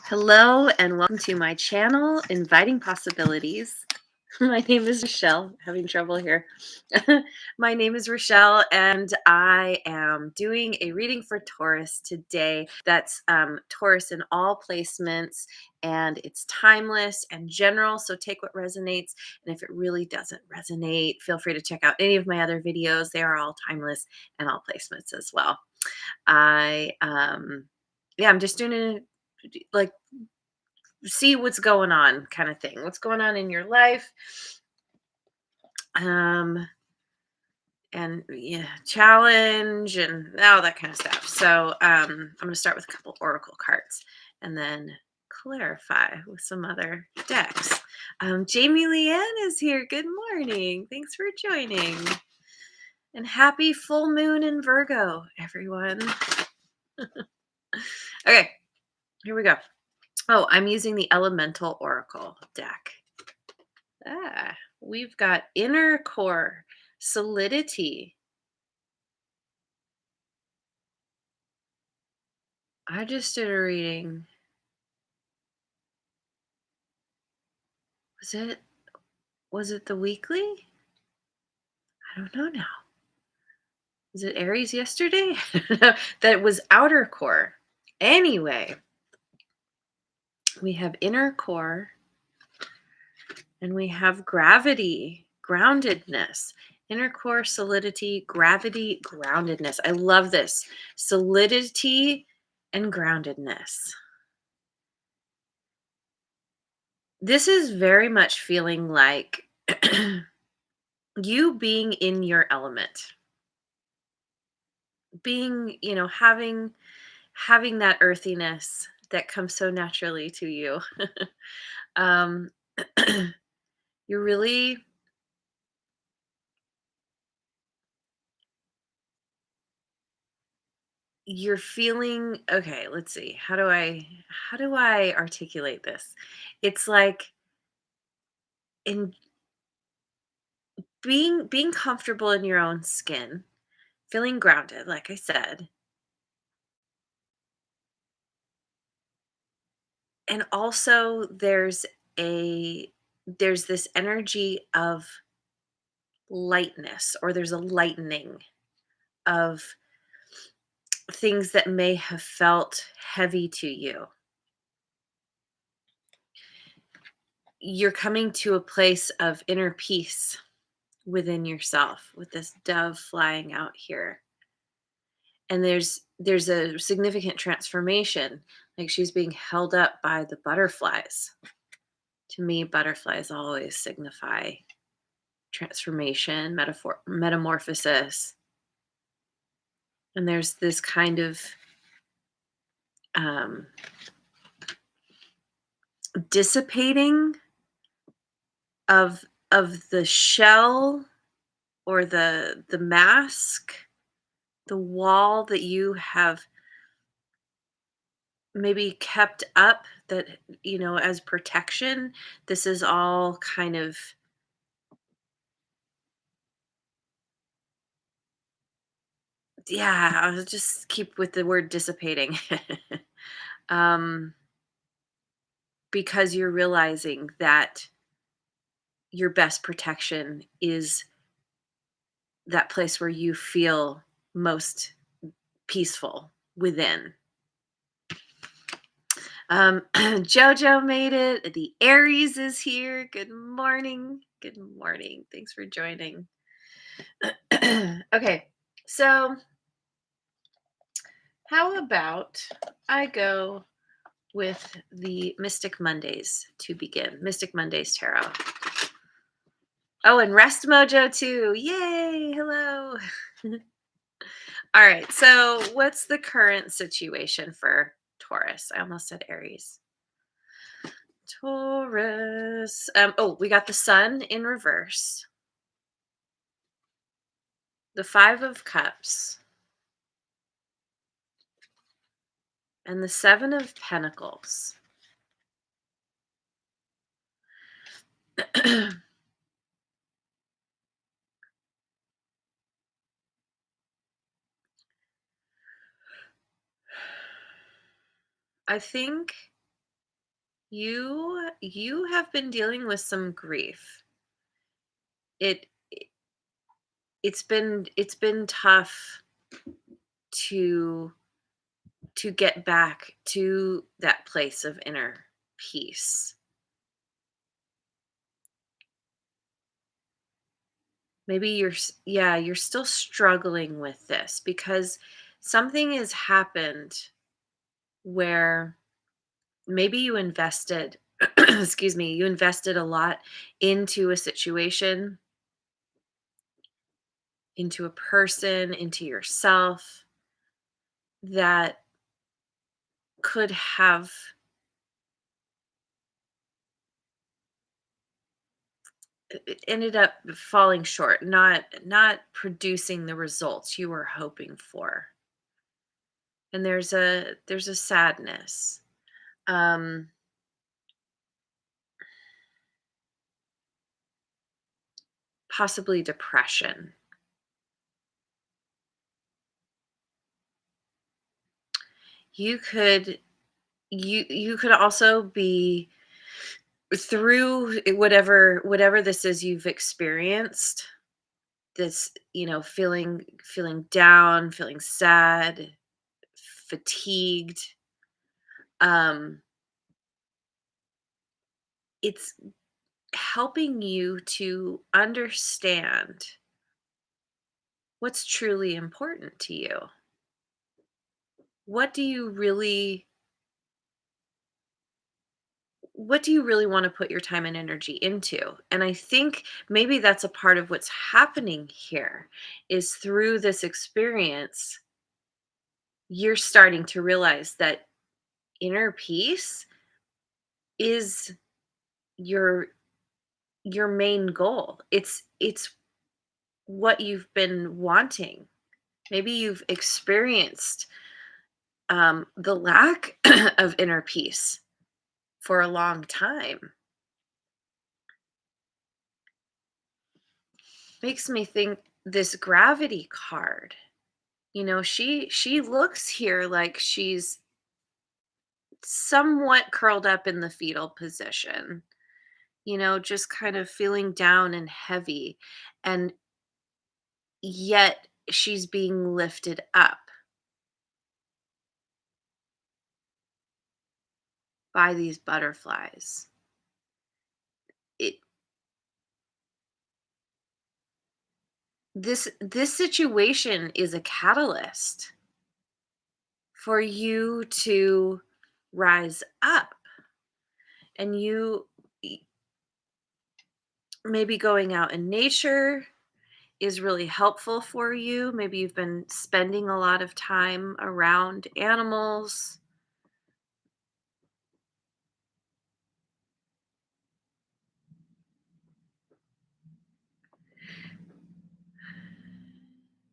Hello and welcome to my channel, Inviting Possibilities. My name is Rochelle. Having trouble here. My name is Rochelle, and I am doing a reading for Taurus today. That's Taurus in all placements, and it's timeless and general. So take what resonates, and if it really doesn't resonate, feel free to check out any of my other videos. They are all timeless and all placements as well. I'm just doing a like see what's going on kind of thing. What's going on in your life? Um and yeah, challenge and all that kind of stuff. So I'm going to start with a couple oracle cards and then clarify with some other decks. Jamie Leanne is here. Good morning. Thanks for joining. And happy full moon in Virgo, everyone. Okay, here we go. Oh, I'm using the Elemental Oracle deck. We've got inner core, solidity. I just did a reading. Was it the weekly? I don't know now. Was it Aries yesterday? That was outer core. Anyway, we have inner core and we have gravity, groundedness. Inner core, solidity, gravity, groundedness. I love this. Solidity and groundedness. This is very much feeling like you being in your element, being, having that earthiness that comes so naturally to you. um, you're really, you're feeling, okay, let's see. How do I articulate this? It's like in being comfortable in your own skin, feeling grounded, like I said, and also there's this energy of lightness, or there's a lightening of things that may have felt heavy to you. You're coming to a place of inner peace within yourself with this dove flying out here. And there's a significant transformation, like she's being held up by the butterflies. To me, butterflies always signify transformation, metamorphosis. And there's this kind of um, dissipating of the shell, or the mask, the wall that you have maybe kept up, that as protection. This is all kind of, yeah, I'll just keep with the word dissipating. um because you're realizing that your best protection is that place where you feel most peaceful within. Jojo made it. The Aries is here. Good morning. Good morning. Thanks for joining. Okay, so how about I go with the Mystic Mondays to begin? Mystic Mondays Tarot. Oh, and Rest Mojo too. Yay. Hello. All right. So, what's the current situation for Taurus? I almost said Aries. Taurus. We got the Sun in reverse, the Five of Cups, and the Seven of Pentacles. I think You have been dealing with some grief. It it's been tough to get back to that place of inner peace. Maybe yeah, you're still struggling with this because something has happened where maybe you invested excuse me, you invested a lot into a situation, into a person, into yourself that could have it ended up falling short, not producing the results you were hoping for. And there's a sadness. Um Possibly depression. You could you could also be through whatever this is you've experienced, this, feeling down, feeling sad, fatigued. Um it's helping you to understand what's truly important to you. What do you really what do you really want to put your time and energy into? And I think maybe that's a part of what's happening here is through this experience, you're starting to realize that inner peace is your main goal. It's what you've been wanting. Maybe you've experienced the lack of inner peace for a long time. Makes me think this gravity card. She looks here like she's somewhat curled up in the fetal position, just kind of feeling down and heavy. And yet she's being lifted up by these butterflies. It this situation is a catalyst for you to rise up, and maybe going out in nature is really helpful for you. Maybe you've been spending a lot of time around animals.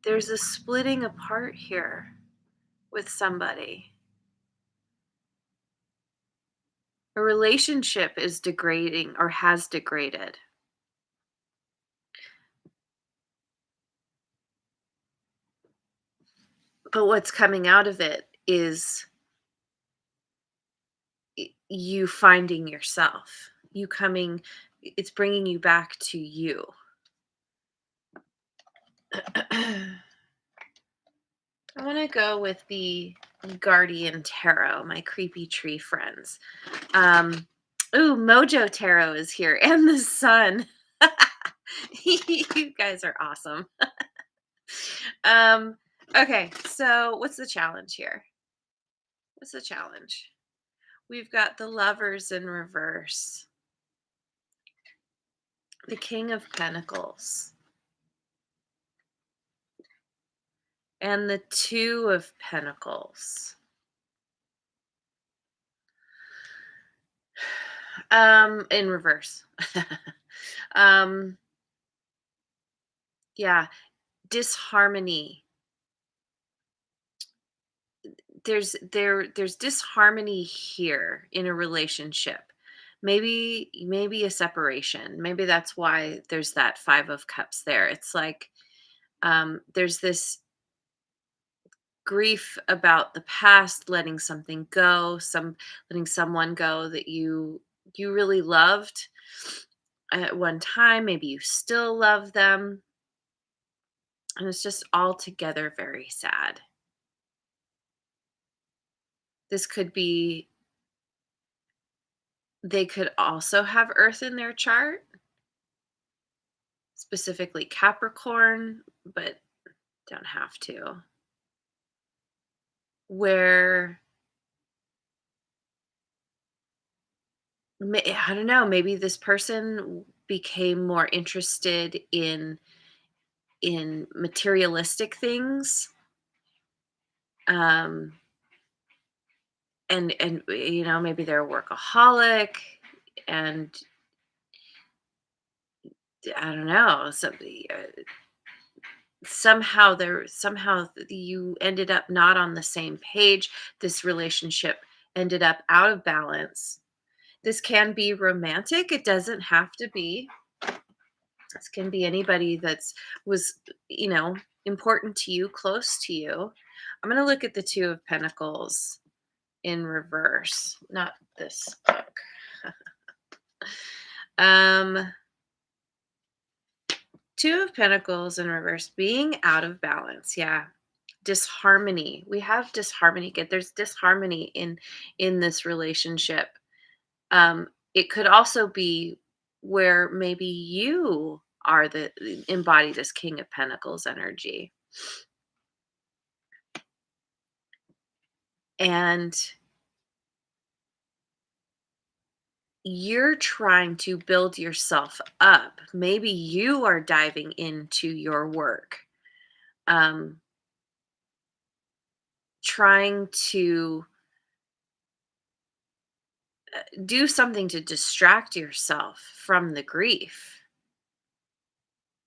There's a splitting apart here with somebody. A relationship is degrading or has degraded. But what's coming out of it is you finding yourself. It's bringing you back to you. I want to go with the Guardian Tarot, my creepy tree friends. Um, ooh, Mojo Tarot is here, and the Sun. You guys are awesome. Um, okay, so what's the challenge here? What's the challenge? We've got the Lovers in reverse, the King of Pentacles, and the Two of Pentacles. In reverse. um, yeah, disharmony. There's disharmony here in a relationship. Maybe a separation. Maybe that's why there's that 5 of cups there. It's like there's this grief about the past, letting something go, letting someone go that you really loved at one time. Maybe you still love them, and it's just altogether very sad. This could be They could also have Earth in their chart, specifically Capricorn, but don't have to. Where I don't know, maybe this person became more interested in materialistic things, um and maybe they're a workaholic, and I don't know, somehow you ended up not on the same page. This relationship ended up out of balance. This can be romantic, it doesn't have to be. This can be anybody that's was you know important to you, close to you. I'm going to look at the Two of Pentacles in reverse, not this book. um Two of Pentacles in reverse, being out of balance. Yeah. Disharmony. We have disharmony. There's disharmony in this relationship. It could also be where maybe you are the embody this King of Pentacles energy. And you're trying to build yourself up. Maybe you are diving into your work. Um, Trying to do something to distract yourself from the grief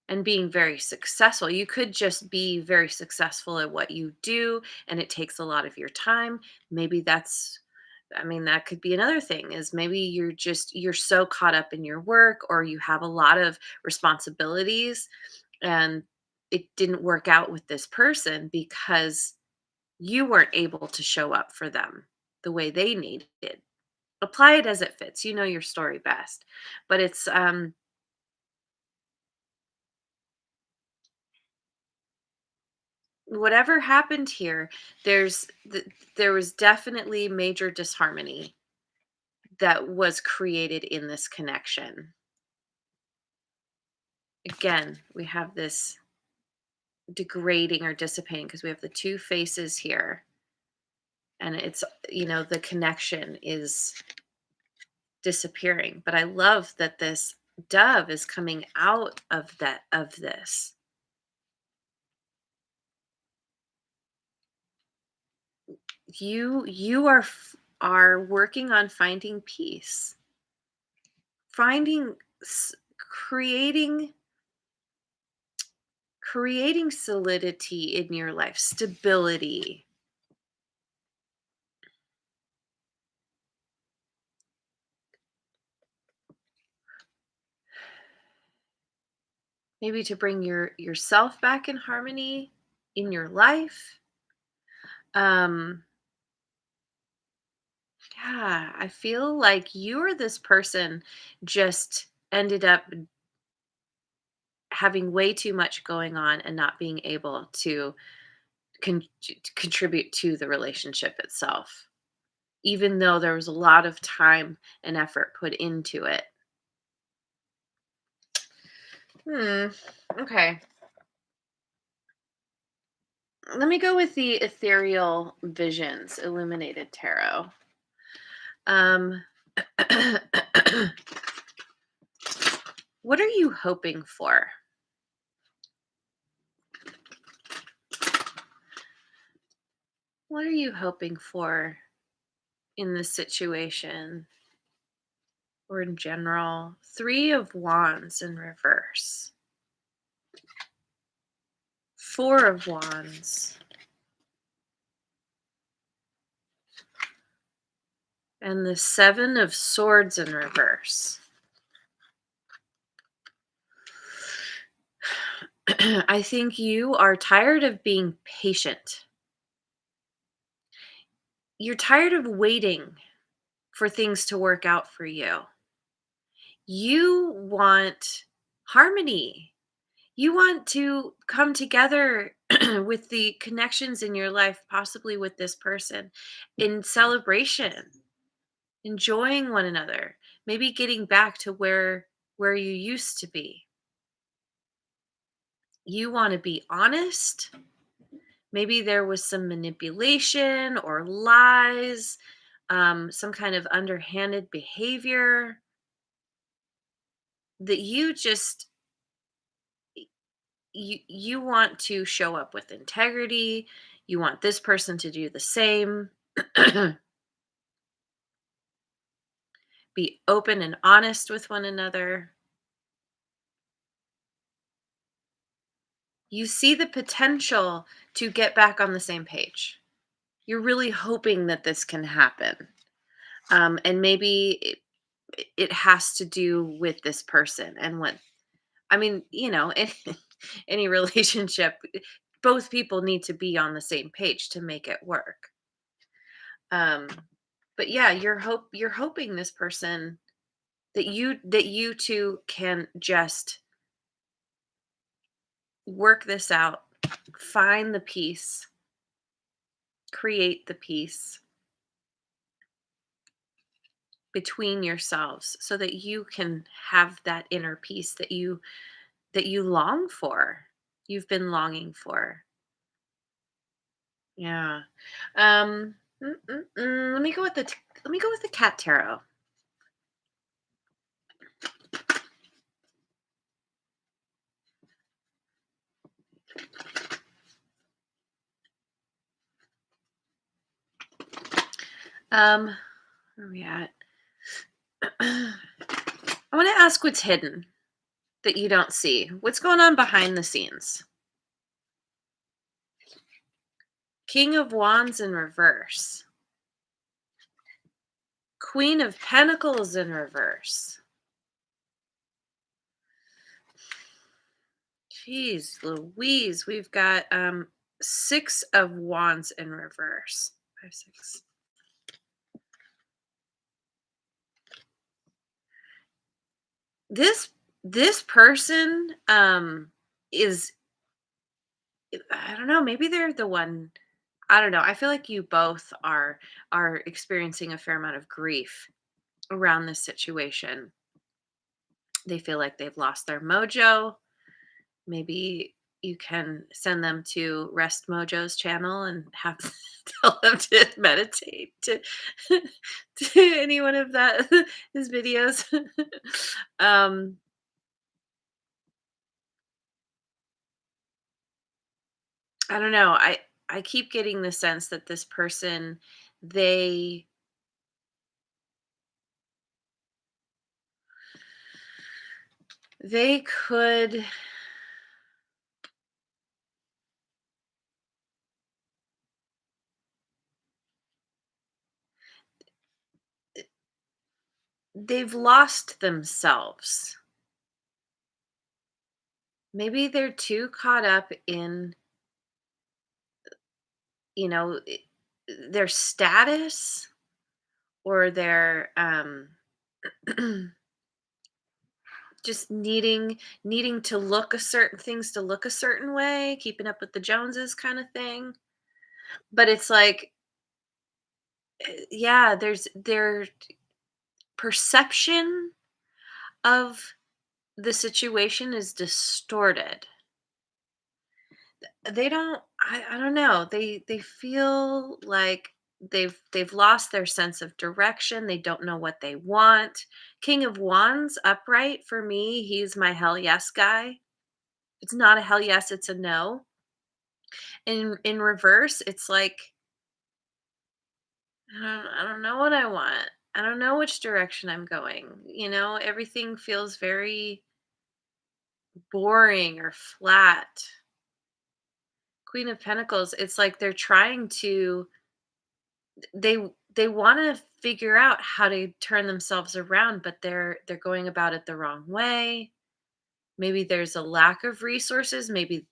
and being very successful. You could just be very successful at what you do, and it takes a lot of your time. Maybe that could be another thing, is maybe you're so caught up in your work, or you have a lot of responsibilities, and it didn't work out with this person because you weren't able to show up for them the way they needed. Apply it as it fits. You know your story best. But it's whatever happened here, there was definitely major disharmony that was created in this connection. Again, we have this degrading or dissipating because we have the two faces here, and it's the connection is disappearing. But I love that this dove is coming out of this. You are working on finding peace, finding creating solidity in your life, stability. Maybe to bring yourself back in harmony in your life. um yeah, I feel like you or this person just ended up having way too much going on and not being able to con- contribute to the relationship itself, even though there was a lot of time and effort put into it. Okay. Let me go with the Ethereal Visions Illuminated Tarot. Um, what are you hoping for? What are you hoping for in this situation or in general? Three of Wands in reverse. Four of Wands. And the Seven of Swords in reverse. I think you are tired of being patient. You're tired of waiting for things to work out for you. You want harmony. You want to come together with the connections in your life, possibly with this person, in celebration, enjoying one another, maybe getting back to where you used to be. You want to be honest. Maybe there was some manipulation or lies, some kind of underhanded behavior that you want to show up with integrity. You want this person to do the same. Be open and honest with one another. You see the potential to get back on the same page. You're really hoping that this can happen. And maybe it has to do with this person and what, I mean, any relationship, both people need to be on the same page to make it work. Um, but yeah, you're hoping this person that you two can just work this out, find the peace, create the peace between yourselves so that you can have that inner peace that you long for. You've been longing for. Yeah. Let me go with the cat tarot. Where are we at? I want to ask what's hidden that you don't see. What's going on behind the scenes? King of Wands in reverse. Queen of Pentacles in reverse. Jeez Louise, we've got Six of Wands in reverse. 5, 6. This person is, I don't know, maybe they're the one. I don't know. I feel like you both are experiencing a fair amount of grief around this situation. They feel like they've lost their mojo. Maybe you can send them to Rest Mojo's channel and have tell them to meditate to any one of that his videos. um I don't know. I keep getting the sense that this person, they they could they've lost themselves. Maybe they're too caught up in, you know, their status or their just needing to look a certain things to look a certain way, keeping up with the Joneses kind of thing. But it's like, yeah, their perception of the situation is distorted. They don't, I don't know. They feel like they've lost their sense of direction. They don't know what they want. King of Wands upright for me, he's my hell yes guy. It's not a hell yes, it's a no. In reverse, it's like, I don't know what I want. I don't know which direction I'm going. Everything feels very boring or flat. Queen of Pentacles, it's like they're trying to they they want to figure out how to turn themselves around, but they're going about it the wrong way. Maybe there's a lack of resources, maybe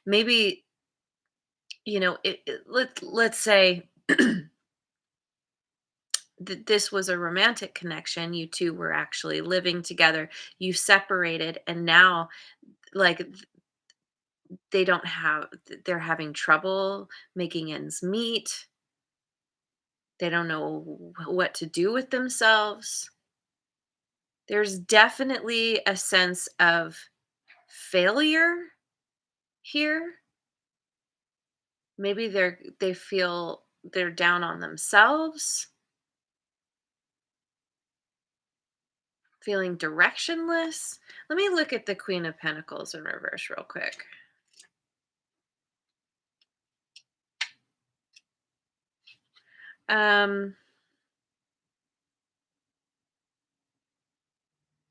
maybe let's say This was a romantic connection. You two were actually living together. You separated, and now, like, they don't have, they're having trouble making ends meet. They don't know what to do with themselves. There's definitely a sense of failure here. Maybe they feel they're down on themselves, feeling directionless. Let me look at the Queen of Pentacles in reverse real quick. Um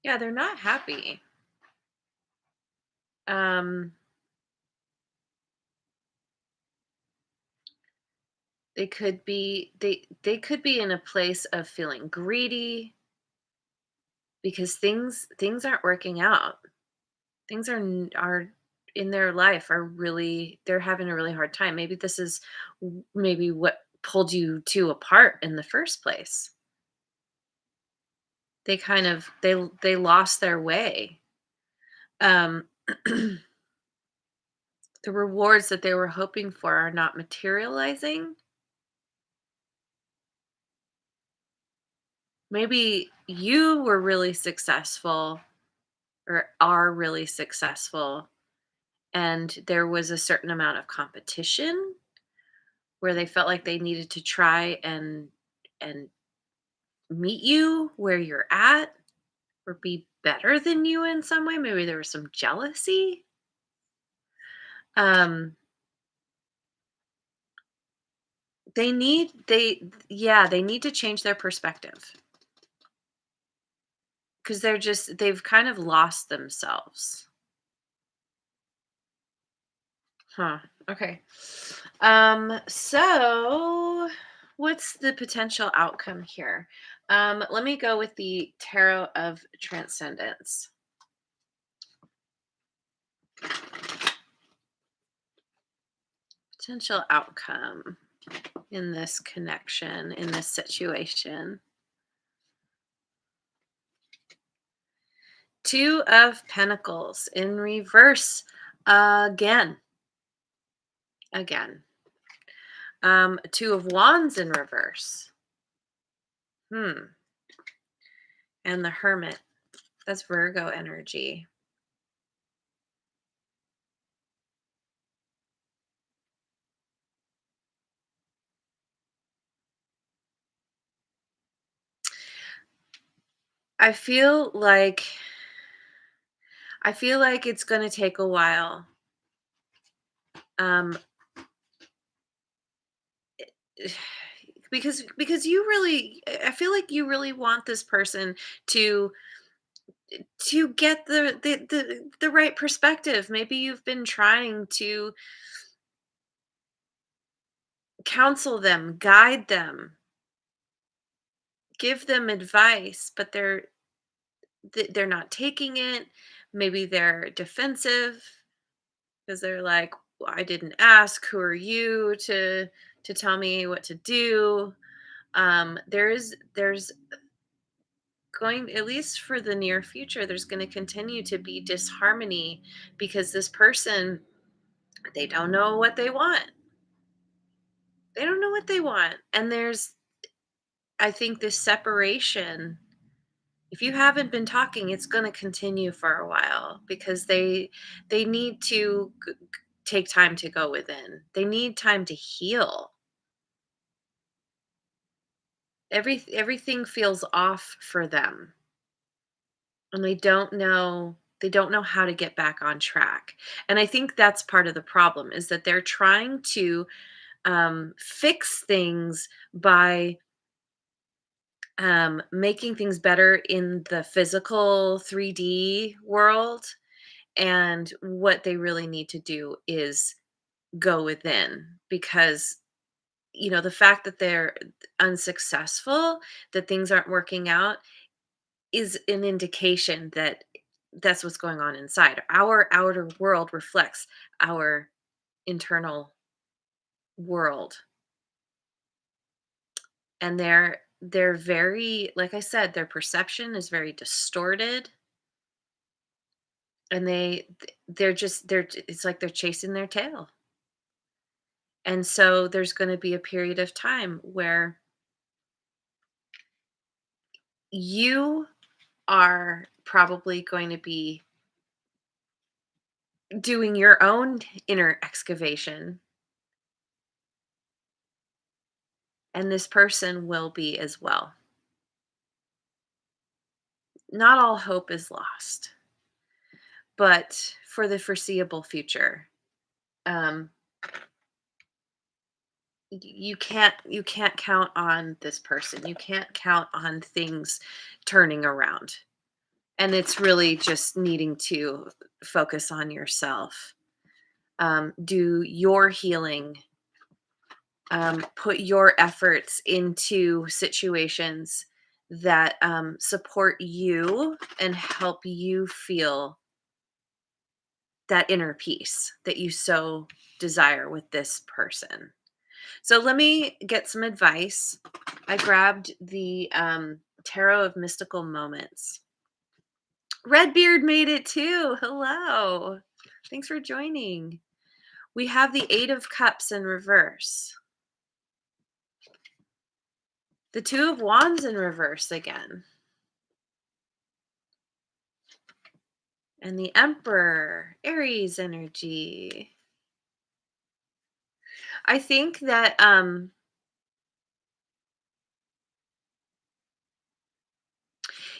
yeah, they're not happy. Um they could be in a place of feeling greedy because things aren't working out. Things are in their life are really, they're having a really hard time. Maybe this is maybe what pulled you two apart in the first place. They kind of they lost their way. Um the rewards that they were hoping for are not materializing. Maybe you were really successful or are really successful, and there was a certain amount of competition where they felt like they needed to try and meet you where you're at or be better than you in some way. Maybe there was some jealousy. Um, they need to change their perspective because they've kind of lost themselves. Huh. Okay. So what's the potential outcome here? Let me go with the Tarot of Transcendence. Potential outcome in this connection, in this situation. Two of Pentacles in reverse again. Again. Two of Wands in reverse. Hmm. And the Hermit. That's Virgo energy. I feel like I feel like it's going to take a while. Um because you really, I feel like you really want this person to get the right perspective. Maybe you've been trying to counsel them, guide them, give them advice, but they're not taking it. Maybe they're defensive because they're like, "Well, I didn't ask. Who are you to tell me what to do?" There's going, at least for the near future, there's going to continue to be disharmony because this person, they don't know what they want. They don't know what they want, and I think this separation, if you haven't been talking, it's going to continue for a while because they need to take time to go within. They need time to heal. Everything feels off for them, and they don't know how to get back on track. And I think that's part of the problem, is that they're trying to fix things by making things better in the physical 3D world. And what they really need to do is go within, because, the fact that they're unsuccessful, that things aren't working out, is an indication that that's what's going on inside. Our outer world reflects our internal world. and they're very, like I said, their perception is very distorted, and it's like they're chasing their tail. And so there's going to be a period of time where you are probably going to be doing your own inner excavation, and this person will be as well. Not all hope is lost, but for the foreseeable future, um, you can't count on this person. You can't count on things turning around, and it's really just needing to focus on yourself. Do your healing. Put your efforts into situations that support you and help you feel that inner peace that you so desire with this person. So let me get some advice. I grabbed the Tarot of Mystical Moments. Redbeard made it too. Hello. Thanks for joining. We have the Eight of Cups in reverse. The Two of Wands in reverse again. And the Emperor, Aries energy. I think that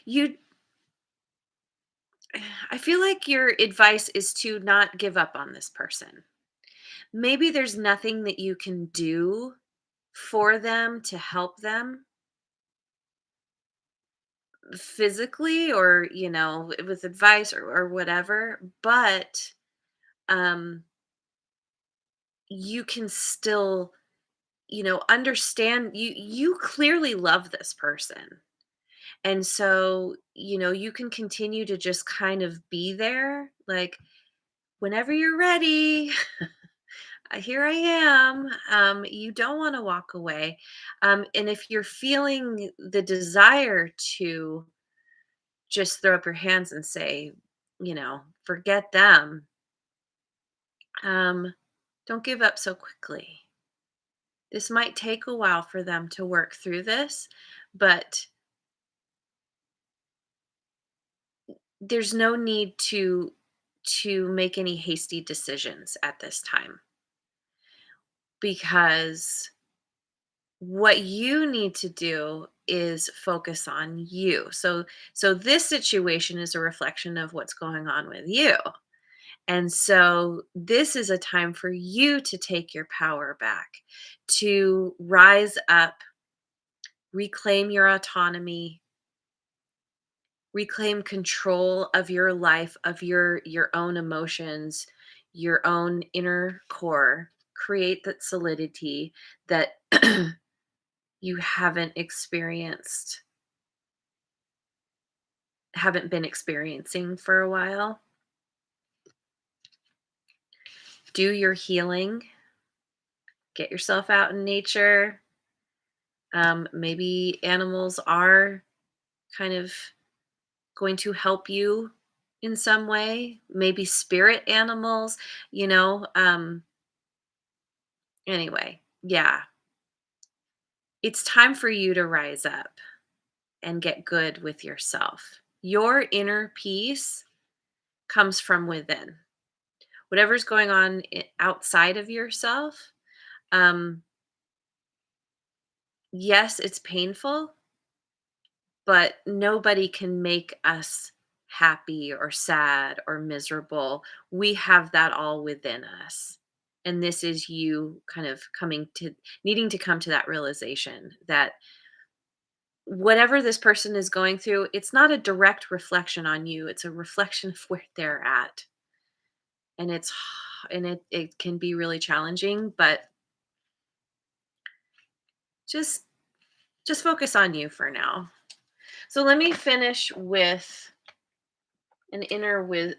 you I feel like your advice is to not give up on this person. Maybe there's nothing that you can do for them to help them physically, or with advice, or whatever, but um you can still understand. You clearly love this person. And so, you can continue to just kind of be there, like, whenever you're ready, here I am. You don't want to walk away. And if you're feeling the desire to just throw up your hands and say, forget them, um, don't give up so quickly. This might take a while for them to work through this, but there's no need to make any hasty decisions at this time, because what you need to do is focus on you. So this situation is a reflection of what's going on with you. And so this is a time for you to take your power back, to rise up, reclaim your autonomy, reclaim control of your life, of your own emotions, your own inner core. Create that solidity that you haven't been experiencing for a while. Do your healing. Get yourself out in nature. Maybe animals are kind of going to help you in some way. Maybe spirit animals, you know. Anyway, yeah. It's time for you to rise up and get good with yourself. Your inner peace comes from within. Whatever's going on outside of yourself, um, yes, it's painful, but nobody can make us happy or sad or miserable. We have that all within us. And this is you kind of needing to come to that realization that whatever this person is going through, it's not a direct reflection on you. It's a reflection of where they're at. And it can be really challenging, but just focus on you for now. So let me finish with an inner with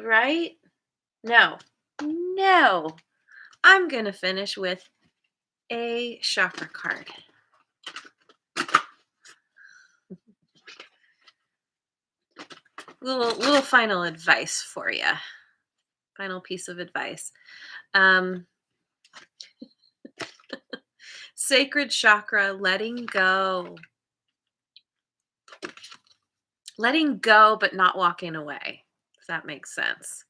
right? No. No. I'm going to finish with a chakra card. little final advice for you. Final piece of advice. Um, Sacred chakra, letting go. Letting go, but not walking away, if that makes sense.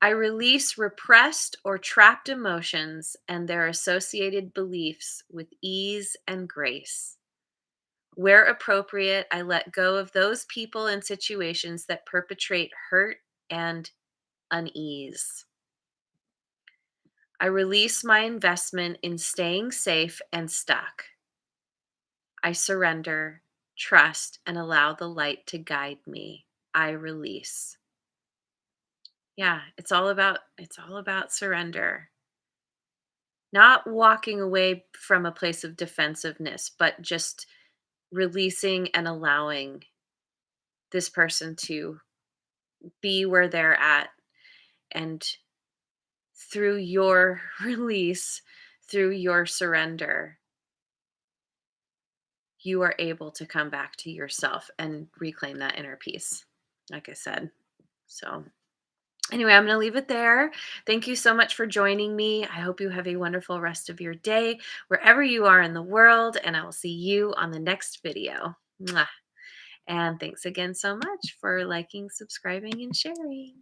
I release repressed or trapped emotions and their associated beliefs with ease and grace. Where appropriate, I let go of those people and situations that perpetrate hurt and unease. I release my investment in staying safe and stuck. I surrender, trust, and allow the light to guide me. I release. Yeah, it's all about surrender. Not walking away from a place of defensiveness, but just releasing and allowing this person to be where they're at. And through your release, through your surrender, you are able to come back to yourself and reclaim that inner peace, like I said. So, anyway, I'm going to leave it there. Thank you so much for joining me. I hope you have a wonderful rest of your day, wherever you are in the world, and I will see you on the next video. Mwah. And thanks again so much for liking, subscribing, and sharing.